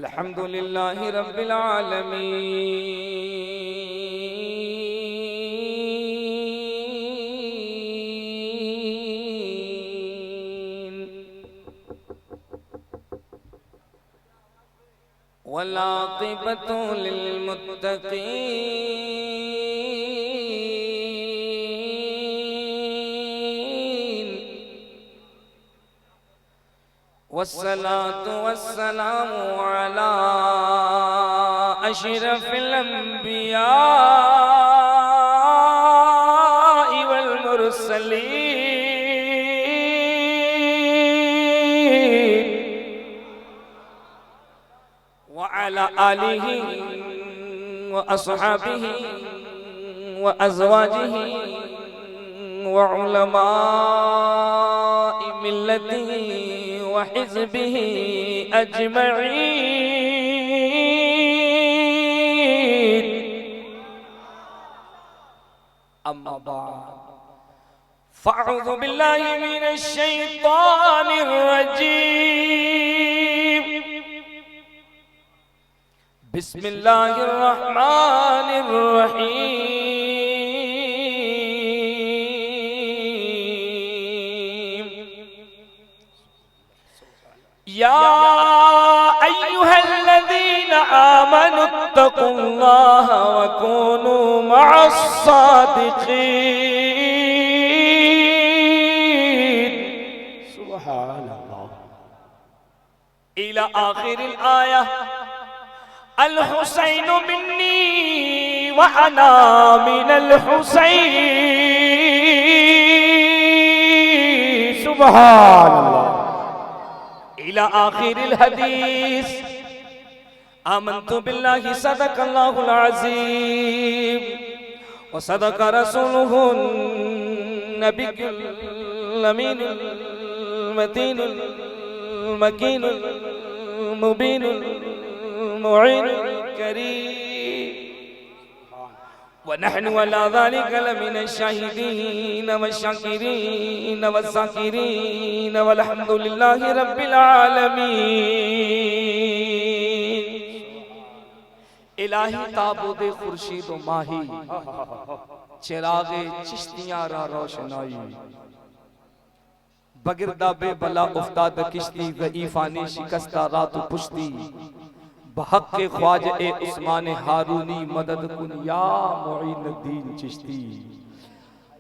अल्हम्दुलिल्लाहि रब्बिल आलमीन वल आक़िबतु लिल मुत्तक़ीन वस्सलातु वस्सलामु अला अशरफिल अंबिया वल मुरसलीन व अला आलिहि व अस्हाबिहि व अज़वाजिहि व उलमाए मिल्लतिहि व हिज़्बिहि अजमईन अम्मा बाद फ़अऊज़ु बिल्लाहि मिनश शैतानिर रजीम बिस्मिल्लाहिर रहमानिर रहीम या अय्युहल्लज़ीना आमनुत्तक़ुल्लाह व कूनू मअस्सादिक़ीन सुब्हानल्लाह इला आखिरिल आया अल हुसैन मिन्नी व अना मिनल हुसैन सुब्हानल्लाह इला आखिरिल हदीस आमन्तु बिल्लाहि सदक़ल्लाहुल अज़ीम व सदक़ रसूलुहुन नबियुल अमीनुल मतीनुल मकीनुल मुबीनुल मुईनुल करीम व नहनु अला ज़ालिका लमिनश शाहिदीन वश्शाकिरीन वज़्ज़ाकिरीन वल्हम्दुलिल्लाहि रब्बिल आलमीन इलाही ताबूद खुर्शीद व माही चिरागे चिश्तियां रा रोशनाई बगिरदा बेबला उफ्ताद किश्ती ज़ईफानी शिकस्ता रात पुश्ती बहक के ख्वाजा ए उस्मान हारूनी मदद कुन या मुईनुद्दीन चिश्ती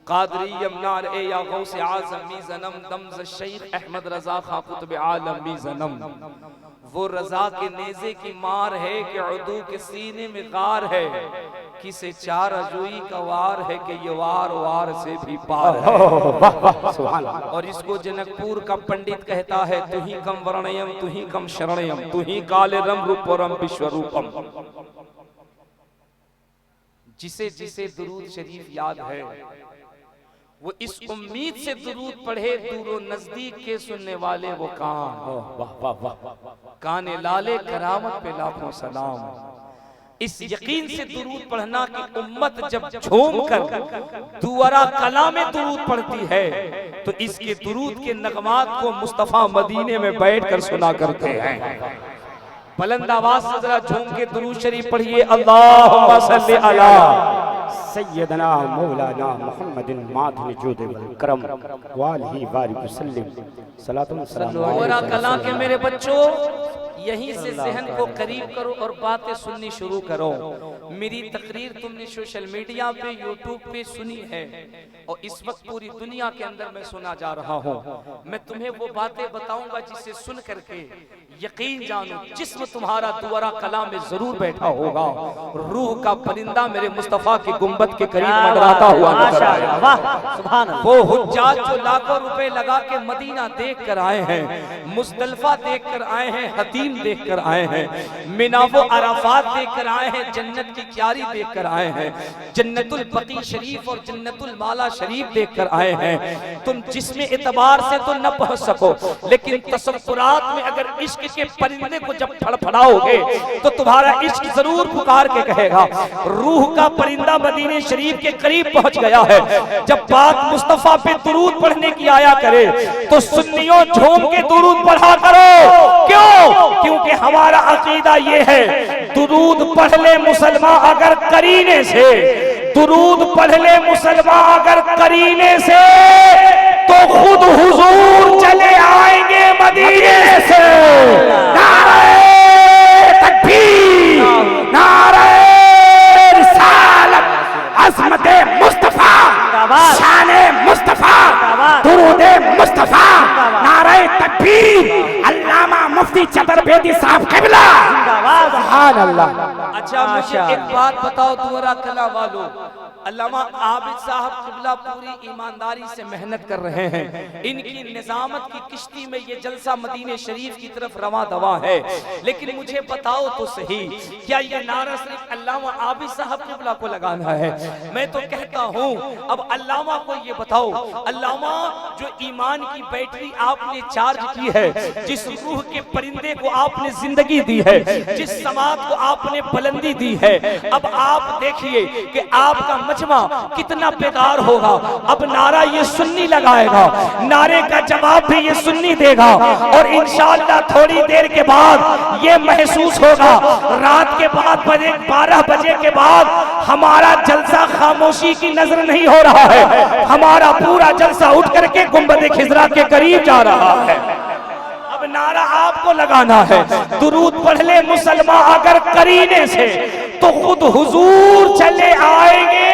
कादरी यमनार ए या गौस आज़म मी ज़नम दमज़ शेख अहमद रज़ा खां कुतुब आलम मी ज़नम वो रज़ा के नेज़े की मार है कि उदू के सीने में गार है किसे चार अजूई का वार है कि ये वार वार से भी पार है। और इसको जनकपुर का पंडित कहता है तु ही कम वर्णयम तु ही कम शरणयम तु ही काले रम रूपरम विश्वरूपम। जिसे जिसे दुरूद शरीफ याद है वो इस उम्मीद से दुरूद पढ़े दूरो नजदीक के सुनने वाले वो कान काने लाले करामत पे लाखों सलाम। इस यकीन से दुरूद पढ़ना कि उम्मत जब झूम कर दुआरा कला में दुरूद पढ़ती है तो इसके दुरूद के नगमात को मुस्तफा मदीने में बैठकर सुना करते हैं। बुलंद आवाज से जरा झूम के दुरूद शरीफ पढ़िए अल्लाहुम्मा सल्ली अला सैयदना मौलाना मुहम्मदिन मादनि जूद वल करम वालिहि बारिक वसल्लम सलातुन सलाम दुआरा कला के मेरे बच्चों यहीं से ज़हन को करीब करो और बातें सुननी शुरू करो। मेरी तकरीर तुमने सोशल मीडिया पे यूट्यूब पे सुनी है और इस वक्त पूरी दुनिया के अंदर मैं सुना जा रहा हूँ। मैं तुम्हें वो बातें बताऊंगा जिसे सुन करके यकीन जानो जिस्म तुम्हारा दुआरा कला में जरूर बैठा होगा। रूह का परिंदा मेरे मुस्तफा की गुंबद के करीब मंडराता हुआ नजर आएगा। वो हुज्जाज जो लाखों रुपए लगा के मदीना देख कर आए हैं, मुज़दलिफा देख कर आए हैं, हतीम देख कर आए हैं, मिना व अराफात देख कर आए हैं, जन्नत की क्यारी देख कर आए हैं, जन्नतुल बकी शरीफ और जन्नतुल माला शरीफ देख कर आए हैं। तुम जिसमें एतबार से तो न पहुंच सको लेकिन तसव्वुरात में अगर इश्क के परिंदे को जब फड़फड़ाओगे तो तुम्हारा इश्क जरूर पुकार के कहेगा। रूह का परिंदा मदीना मदीने शरीफ के करीब पहुंच गया है, जब बात मुस्तफा पे दुरूद पढ़ने की आया करे तो सुन्नियों झूम के दुरूद पढ़ा करो। क्यों? क्योंकि हमारा अकीदा ये है, दुरूद पढ़ ले मुसलमान अगर करीने से, दुरूद पढ़ ले मुसलमान अगर करीने से, तो खुद हुजूर चले आएंगे मदीने से। नारे तकबीर, नारे रिसालत, अज़मते मुस्तफा, शाने मुस्तफा, दुरूदे मुस्तफा, नारे तकबीर। अल्लामा मुफ्ती चतुर्वेदी साहब क़िबला, सुभान अल्लाह। अच्छा मुझे एक बात बताओ दुआरा कला वालों, अल्लामा आबिद साहब क़िबला पूरी ईमानदारी से मेहनत कर रहे हैं, इनकी निजामत की किश्ती में ये जलसा मदीने शरीफ की तरफ रवा दवा है, लेकिन मुझे बताओ तो सही, क्या ये नारा सिर्फ अल्लामा आबिद साहब क़िबला को लगाना है? मैं तो कहता हूँ अब अल्लामा को ये बताओ, अल्लामा जो ईमान की बैटरी आपने चार्ज की है, जिस रूह के परिंदे को आपने जिंदगी दी है, जिस समात को आपने बुलंदी दी है, अब आप देखिए कि आपका मजमा कितना बेदार होगा। अब नारा ये सुन्नी लगाएगा, नारे का जवाब भी ये सुन्नी देगा, और इंशाअल्लाह थोड़ी देर के बाद ये महसूस होगा, रात के बाद 12 बजे के बाद हमारा जलसा खामोशी की नजर नहीं हो रहा है, हमारा पूरा जलसा उठ करके गुंबद खिजरा के करीब जा रहा है। अब नारा आपको लगाना है, दुरूद पढ़ ले मुसलमान अगर करीने से, तो खुद हुजूर चले आएंगे।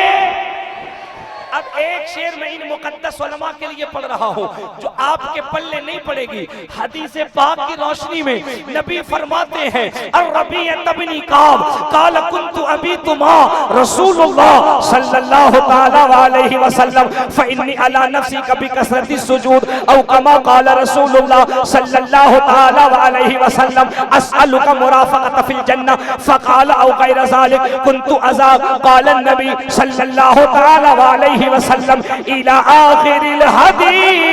अब एक शेर में इन मुकद्दस उलमा के लिए पढ़ रहा हूँ जो आपके पल्ले नहीं पड़ेगी। हदीस पाक की रोशनी में नबी फरमाते हैं, अर्रबी तबनी काब काल कुन्तु अबीतुमा रसूलुल्लाह सल्लल्लाहु तआला अलैहि वसल्लम फइन्नी अला नफ्सी कभी कसरती सुजूद औ कमा काल रसूलुल्लाह सल्लल्लाहु तआला अलैहि वसल्लम अस्अलुका मुराफक़त फिल जन्नह फ़क़ाल औ गैर ज़ालिक कुन्तु अज़ाब काल नबी सल्लल्लाहु तआला अलैहि वसल्लम इला आखिरिल हदीस।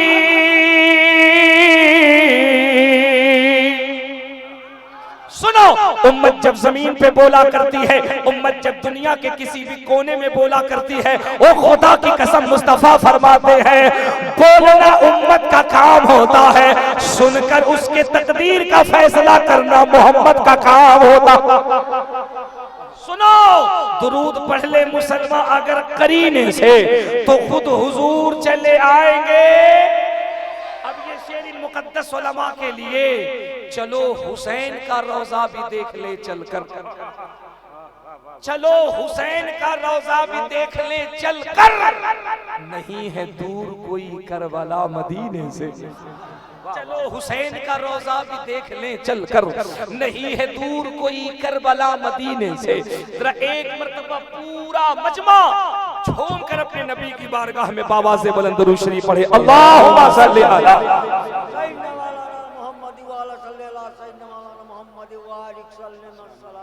सुनो, उम्मत जब जमीन पे बोला करती है, उम्मत जब दुनिया के किसी भी कोने में बोला करती है, ओ खुदा की कसम मुस्तफा फरमाते हैं, बोलना उम्मत का काम होता है, सुनकर उसके तकदीर का फैसला करना मोहम्मद का काम होता। सुनो, दुरूद पढ़ ले मुसलमान अगर करीने से, तो खुद हुजूर चले आएंगे। अब ये शेर इन मुकद्दस उलमा के लिए, चलो हुसैन का रोजा भी देख ले चलकर, चलो हुसैन का रोजा भी देख ले चलकर, नहीं है दूर कोई करबला मदीने से। चलो हुसैन का रोजा भी देख ले चलकर, नहीं है दूर कोई करबला मदीने से। जरा एक मर्तबा पूरा मजमा झूम कर अपने नबी की बारगाह में बाबा से बुलंद दुरूद शरीफ पढ़े, अल्लाहुम्मा सल्ली अला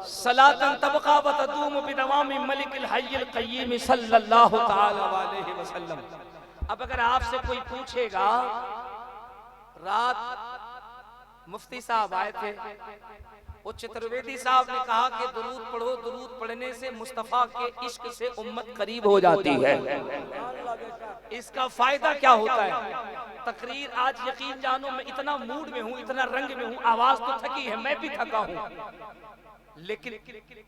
सलातन तबका व तदूम बिदवामी मलिकिल हय्यिल क़य्यूम सल्लल्लाहु तआला अलैहि वसल्लम। अब अगर आपसे कोई पूछेगा, रात मुफ्ती साहब आए थे, वो चतुर्वेदी साहब ने कहा कि दुरूद पढ़ो, दुरूद पढ़ने से मुस्तफा के इश्क से उम्मत करीब हो जाती है, इसका फायदा क्या होता है? तकरीर आज यकीन जानो मैं इतना मूड में हूँ, इतना रंग में हूँ, आवाज तो थकी है, मैं भी थका हूँ, लेकिन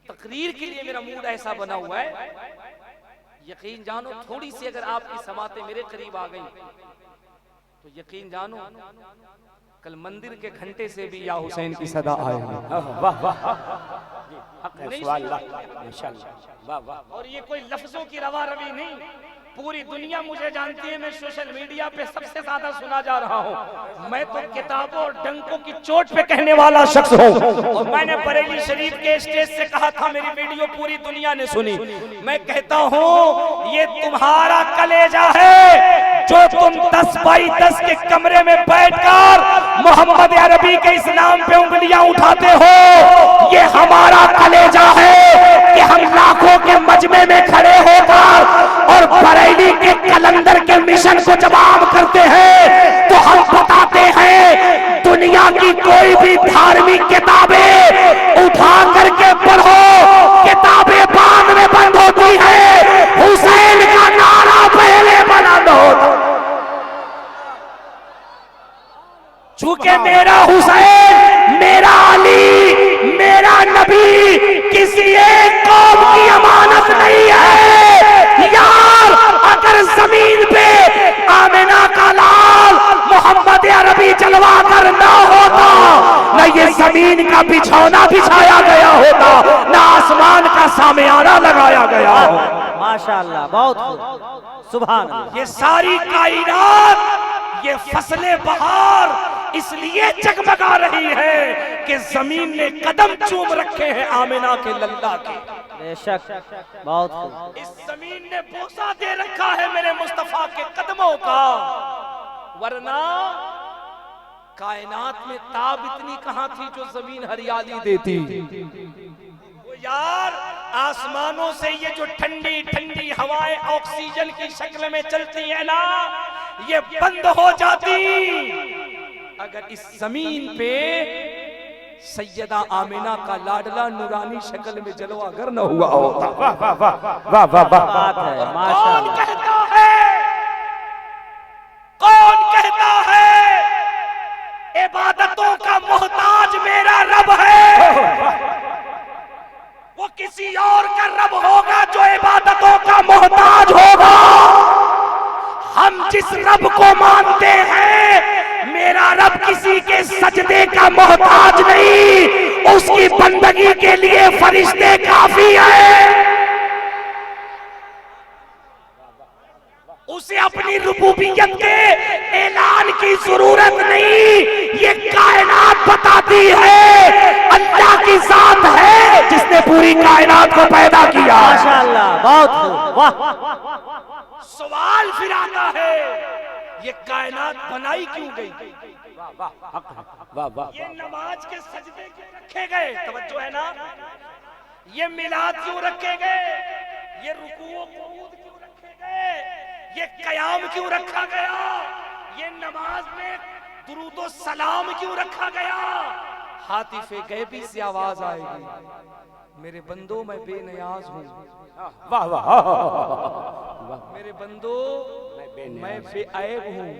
तकरीर के लिए मेरा मूड ऐसा बना हुआ है, यकीन जानो थोड़ी सी अगर आपकी समातें मेरे करीब आ गई तो यकीन जानो कल मंदिर के घंटे से भी या हुसैन की सदा आएगी। वाह वाह, वाह वाह। और ये कोई लफ्जों की रवा रवी नहीं, पूरी दुनिया मुझे जानती है, मैं सोशल मीडिया पे सबसे ज्यादा सुना जा रहा हूँ। मैं तो किताबों और डंकों की चोट पे कहने वाला शख्स हूँ, और मैंने बरेली शरीफ के स्टेज से कहा था, मेरी वीडियो पूरी दुनिया ने सुनी। मैं कहता हूँ ये तुम्हारा कलेजा है जो तुम 10 बाई 10 के कमरे में बैठकर मोहम्मद अरबी के इस नाम पे उंगलियां उठाते हो, ये हमारा कलेजा है कि हम लाखों के मजमे में खड़े होकर और बरेली के कलंदर के मिशन को जब आम करते हैं तो हम बताते हैं दुनिया की कोई भी धार्मिक किताबें उठा करके पढ़ो, किताबें बाद में बंद होती है, का बिछौना बिछाया गया होता, ना आसमान का सामियाना लगाया गया हो। माशाअल्लाह, बहुत खूब, सुभान अल्लाह। ये सारी कायनात, ये फसले बहार इसलिए जगमगा रही है कि जमीन ने कदम चूम रखे हैं आमिना के लल्ला के। बेशक, बहुत खूब। इस जमीन ने बोसा दे रखा है मेरे मुस्तफा के कदमों का, वरना कायनात में ताब इतनी कहां थी जो जमीन हरियाली देती। वो यार, आसमानों से ये जो ठंडी ठंडी हवाएं ऑक्सीजन की शक्ल में चलती है ना, ये बंद हो जाती अगर इस जमीन पे सैयदा आमिना का लाडला नूरानी शक्ल में जलवागर न हुआ होता। वाह वाह वाह वाह वाह वाह, बात है, कौन माशाअल्लाह। कहता है, कौन कहता है इबादतों का मोहताज मेरा रब है? वो किसी और का रब होगा जो इबादतों का मोहताज होगा। हम जिस रब को मानते हैं, मेरा रब किसी के सजदे का मोहताज नहीं, उसकी बंदगी के लिए फरिश्ते काफी है। उसे अपनी रुबूबियत के ऐलान की जरूरत नहीं, ये कायनात बताती है अल्लाह की जात है जिसने पूरी कायनात को पैदा किया। माशाअल्लाह, बहुत खूब, वाह। सवाल फिर आता है, ये कायनात बनाई क्यों गई? वाह वाह, ये नमाज के सजदे क्यों रखे गए? तवज्जो है ना? ये मिलाद क्यों रखे गए? ये रुकू कुऊद क्यों रखे गए? ये कयाम क्यों रखा गया? ये नमाज में दुरूदो सलाम क्यों रखा गया? हातिफे गैबी से आवाज आएगी, मेरे बंदो मैं बेनियाज हूँ। वाह वाह, मेरे बंदो मैं बेऐब हूँ,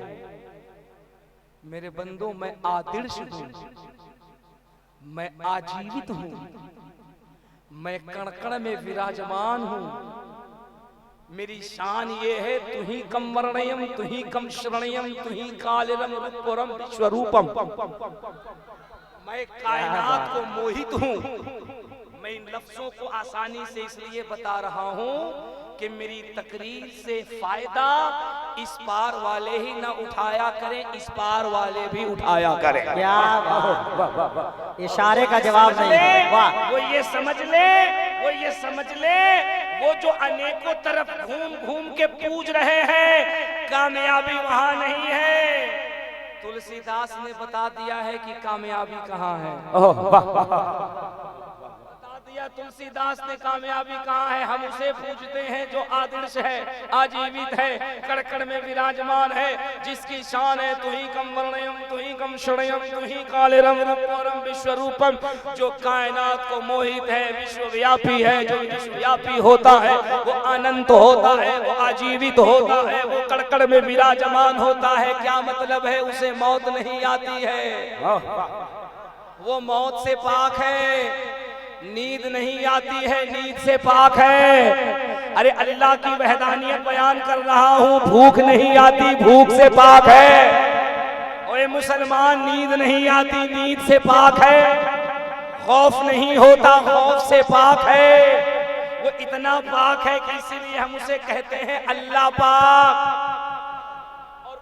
मेरे बंदो मैं आदिर्श हूँ, मैं आजीवित हूँ, मैं कण-कण में विराजमान हूँ। मेरी शान ये है, तु ही कम वर्णयम तु ही कम श्रणयम तु ही कालिरम रूपरम विश्वरूपम। मैं कायनात को मोहित हूँ। मैं इन लफ्जों को आसानी से इसलिए बता रहा हूँ कि मेरी तकरीर से फायदा इस पार वाले ही ना उठाया करें, इस पार वाले भी उठाया करें। क्या बात, इशारे का जवाब नहीं है। वाह, वो ये समझ ले, वो ये समझ ले, वो जो अनेकों तरफ घूम घूम के पूज रहे हैं, कामयाबी वहां नहीं है। तुलसीदास ने बता दिया है कि कामयाबी कहाँ है। बता दिया तुलसीदास ने कामयाबी कहाँ है। हम उसे पूजते हैं जो आदर्श है, आजीवित है, कड़कड़ में विराजमान है, जिसकी शान है तु ही कम वर्णयम तु ही कम श्रणयम तु ही कालिरम रूपरम विश्वरूपम। जो कायनात को मोहित है, विश्वव्यापी है, जो विश्वव्यापी होता है वो अनंत होता है, वो आजीवित होता है, वो कड़कड़ में विराजमान होता है। क्या मतलब है? उसे मौत नहीं आती है, वो मौत से पाक है। नींद नहीं आती है, नींद से पाक है। अरे अल्लाह की वहदानियत बयान कर रहा हूँ, भूख नहीं आती, भूख से पाक है। ओए मुसलमान, नींद नहीं आती, नींद से पाक है। खौफ नहीं होता, खौफ से पाक है। वो इतना पाक है कि इसीलिए हम उसे कहते हैं अल्लाह पाक।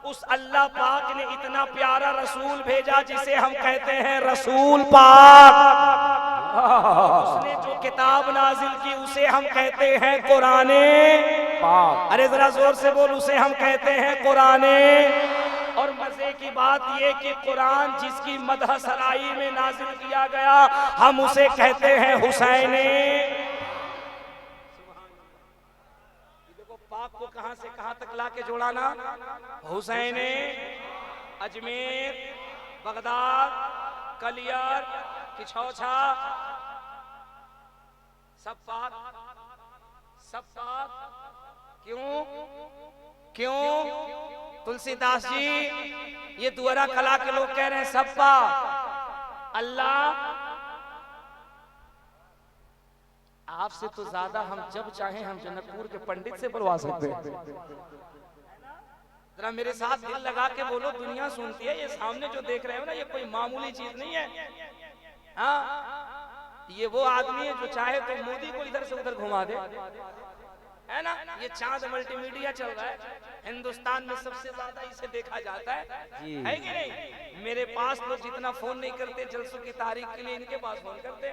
उस अल्लाह पाक ने इतना प्यारा रसूल भेजा जिसे हम कहते हैं रसूल पाक। उसने जो किताब नाजिल की उसे हम कहते हैं कुराने पाक। अरे जरा जोर से बोल, उसे हम कहते हैं कुराने। और मजे की बात ये कि कुरान जिसकी मदह सराई में नाजिल किया गया, हम उसे कहते हैं हुसैने। पाक को कहां से कहां तक लाके जोड़ा ना? हुसैने, अजमेर, बगदाद, कलियर, किछौछा, सब पाक, सब पाक। क्यों? क्यों? तुलसीदास जी, ये दुआरा कला के लोग कह रहे हैं सब पाक। अल्लाह आपसे तो ज्यादा हम जब चाहें हम जनकपुर के पंडित से बुलवा सकते हैं। जरा मेरे साथ दिल लगा के बोलो, दुनिया सुनती है। ये सामने जो देख रहे हो ना, ये कोई मामूली चीज नहीं है। हाँ, ये वो आदमी है जो चाहे तो मोदी को इधर से उधर घुमा दे, है ना। ये चांद मल्टीमीडिया चल रहा है, हिंदुस्तान में सबसे ज्यादा इसे देखा जाता है कि नहीं। मेरे पास लोग जितना फोन नहीं करते जलसों की तारीख के लिए, इनके पास फोन करते।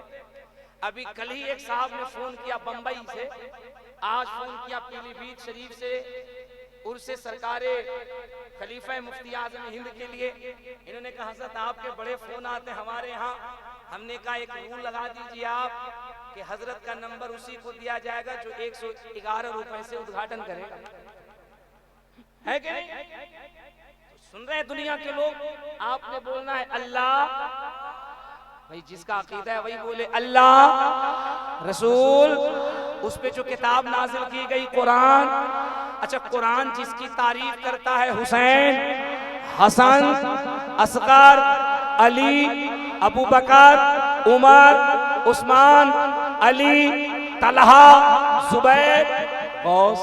अभी कल ही एक साहब ने फोन किया बंबई से, आज फोन किया पीलीभीत शरीफ से, उर्से सरकारे खलीफा मुफ्ती आजम हिंद के लिए। इन्होंने कहा हज़रत आपके बड़े फोन आते हमारे यहाँ। हमने कहा एक रूल लगा दीजिए आप कि हजरत का नंबर उसी को दिया जाएगा जो 111 रुपए से उद्घाटन करेगा, है कि नहीं। तो सुन रहे हैं दुनिया के लोग, आपने बोलना है अल्लाह, भाई जिसका अकीदा है वही बोले अल्लाह, रसूल, उस पे जो किताब नाजिल की गई कुरान। अच्छा, कुरान जिसकी तारीफ करता है हुसैन, हसन, असगर, अली, अबू बकर, उमर, उस्मान, अली, तलहा, जुबैर, गौस,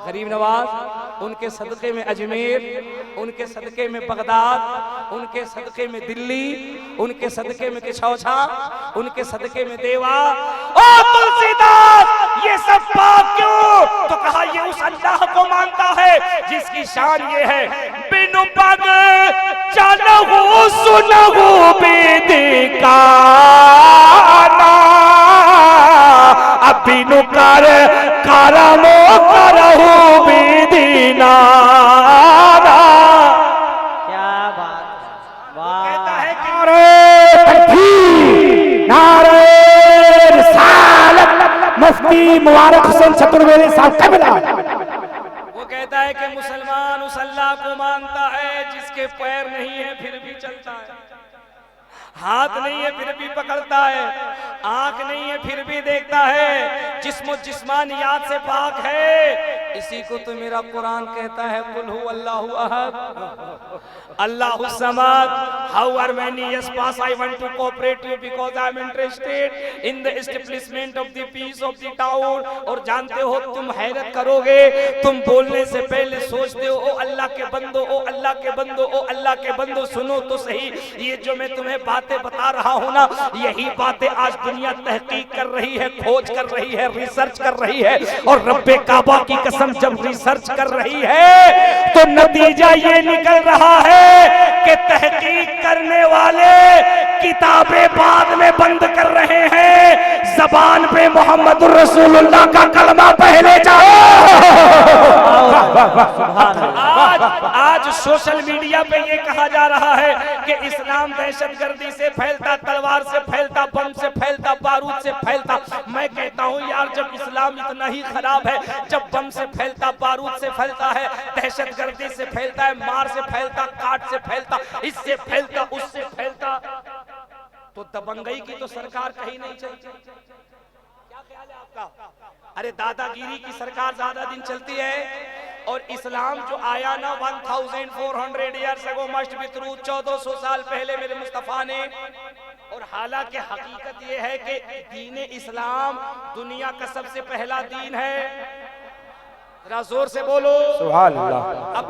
गरीब नवाज, उनके सदक़े में अजमेर, उनके सदक़े में बगदाद, उनके सदक़े में दिल्ली, उनके सदक़े में किछौछा, उनके सदक़े में देवा। ओ तुलसीदास, ये सब पाप क्यों? तो कहा ये उस अल्लाह को मानता है जिसकी शान ये है, बिनु पग चलहु सुनहु बेदिकाना, अब बिनु कर करमो करहु बेदीना। क्या बात है, वाह। कहता है कि मुफ्ती मुबारक हुसैन चतुर्वेदी साहब कबला। वो कहता है कि मुसलमान उस अल्लाह को मानता है जिसके पैर नहीं है फिर भी चलता है, हाथ नहीं है फिर भी पकड़ता है, आंख नहीं है फिर भी देखता है, जिस्म जिस्मानियात से पाक है। इसी को तो मेरा कुरान कहता है, कुल हु अल्लाहु अहद अल्लाहु Samad. However many years pass, I want to cooperate you because I am interested in the establishment of the peace of the town। और जानते हो, तुम हैरत करोगे, तुम बोलने से पहले सोचते हो ओ अल्लाह के बंदो, ओ अल्लाह के बंदो, ओ अल्लाह के बंदो, सुनो तो सही, ये जो मैं तुम्हें बातें बता रहा हूँ ना, यही बातें आज दुनिया तहकीक कर रही है, खोज कर रही है, रिसर्च कर रही है। और रब्बे काबा की कसम, जब रिसर्च कर रही है तो नतीजा ये निकल रहा है कि तहकीक करने वाले किताबें बाद में बंद कर रहे हैं, जबान पे मोहम्मद रसूलुल्लाह का कलमा पहले जाओ। आज सोशल मीडिया पे ये कहा जा रहा है कि इस्लाम दहशतगर्दी से फैलता, तलवार से फैलता, बम से फैलता, बारूद से फैलता। मैं कहता हूँ यार, जब इस्लाम इतना ही खराब है, जब बम से फैलता, बारूद से फैलता है, दहशतगर्दी से फैलता है, मार से फैलता, काट से फैलता, इससे फैलता, उससे फैलता, तो दबंगई की तो सरकार कहीं नहीं चलती। क्या ख्याल है आपका? अरे दादागिरी की सरकार ज्यादा दिन चलती है। और इस्लाम जो आया ना 1400 years ago must be true, 1400 साल पहले मेरे मुस्तफा ने। और हालांकि हकीकत ये है कि दीन इस्लाम दुनिया का सबसे पहला दीन है। जरा जोर से बोलो सुभान अल्लाह। अब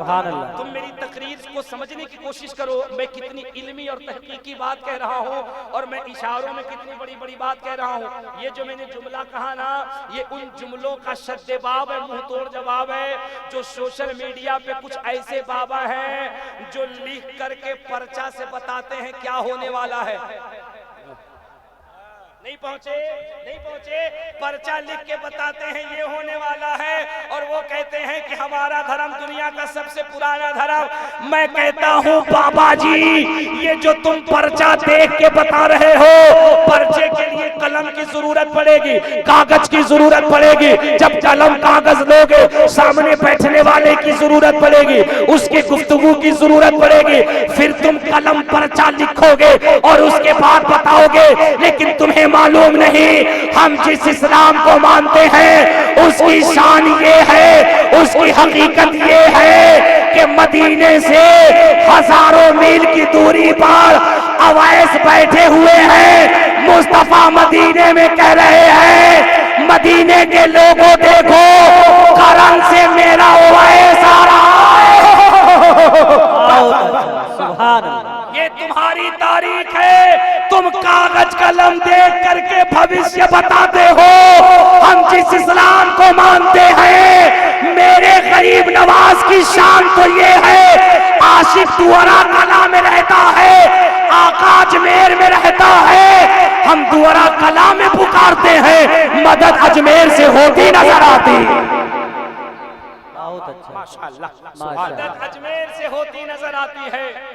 तुम मेरी तकरीर को समझने की कोशिश करो, मैं कितनी इल्मी और तहकीकी बात कह रहा हूँ, और मैं इशारों में कितनी बड़ी बड़ी बात कह रहा हूँ। ये जो मैंने जुमला कहा ना, ये उन जुमलों का शद्देबाब है, मुंह तोड़ जवाब है, जो सोशल मीडिया पे कुछ ऐसे बाबा हैं जो लिख करके पर्चा से बताते हैं क्या होने वाला है। नहीं पहुंचे, पर्चा लिख के बताते हैं ये होने वाला है, और वो कहते हैं कि हमारा धर्म दुनिया का सबसे पुराना धर्म। मैं कहता हूँ बाबा जी, ये जो तुम पर्चा देख के बता रहे हो, पर्चे के लिए कलम की जरूरत पड़ेगी, कागज की जरूरत पड़ेगी। जब कलम कागज लोगे, सामने बैठने वाले की जरूरत पड़ेगी, उसकी गुफ्तगू की जरूरत पड़ेगी, फिर तुम कलम पर्चा लिखोगे और उसके बाद बताओगे। लेकिन तुम्हें मालूम नहीं, हम जिस इस्लाम को मानते हैं उसकी शान ये है, उसकी हकीकत ये है कि मदीने से हजारों मील की दूरी पर अवैस बैठे हुए हैं। मुस्तफा मदीने में कह रहे हैं, मदीने के लोगों देखो, करम से मेरा अवैस आ रहा है। सुभान अल्लाह। ये तुम्हारी तारीख है, तुम कागज कलम देख करके भविष्य बताते हो। हम जिस इस्लाम को मानते हैं, मेरे गरीब नवाज की शान तो ये है, आशिक दुआरा कला में रहता है, आका अजमेर में रहता है। हम दुआरा कला में पुकारते हैं, मदद अजमेर से होती नजर आती। बहुत अच्छा माशाअल्लाह, माशाअल्लाह। मदद अजमेर से होती नजर आती है।